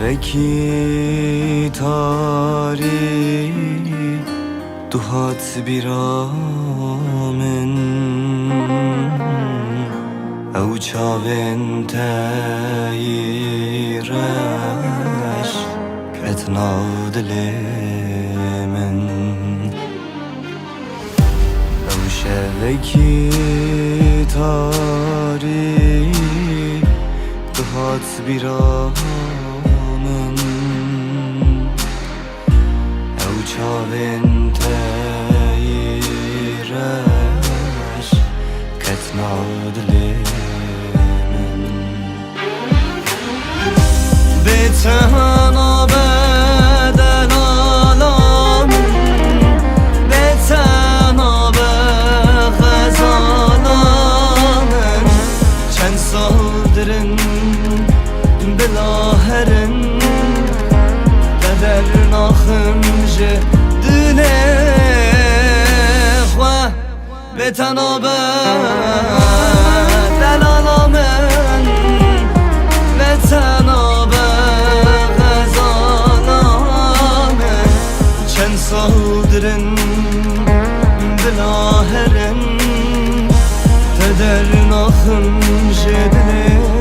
شبکی تاری دوهات بیرامن او چاوین تایرش کتنا دل من او شبکی تاری دوهات بیرامن او چاوین تایرش کتنا دل من به تنها بدن آلامن به تنها به غزالامن چند سال درن بلاهرن قدر ناخمج دله خواه به تنها بدن آلامن به تنها به غزالامن چند سال درن بلاهرن قدر ناخمج دله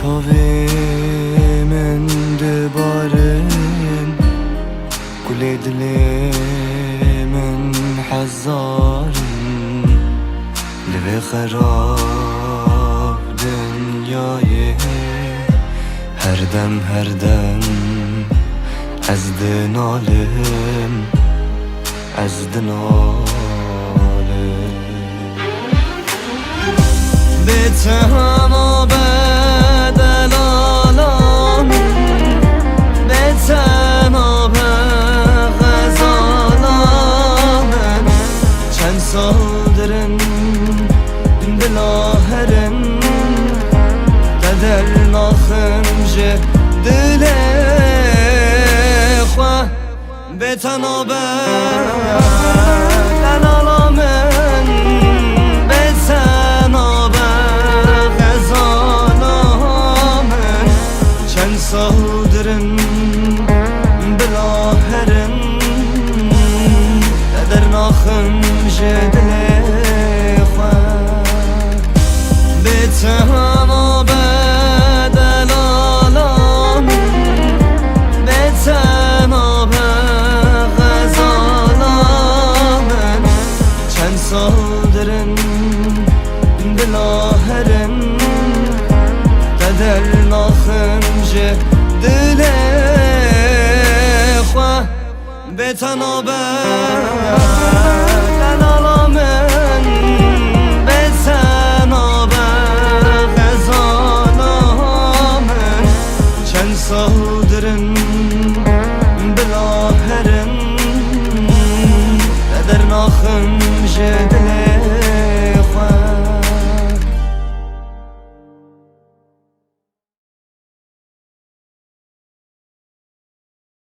چاوی من دبارن گل دل من حزارن لبه خراب دنیای هر دم از دنالم از دنالم به تنها بدل آلامن به تنها به غزالامن چند سال درن بلاهرن قدر ناخمج دله خواه به تنها بدل آلامن به تنها به غزالامن چند سال درن بلاهرن قدر ناخمج دله خواه به تنها بدل آلامن به تنها به غزالامن چند سال درن بلاهرن قدر ناخمج دله خواه به تنها بدل آلامن به تنها به غزالامن چند سال درن بلاهرن قدر ناخمج دله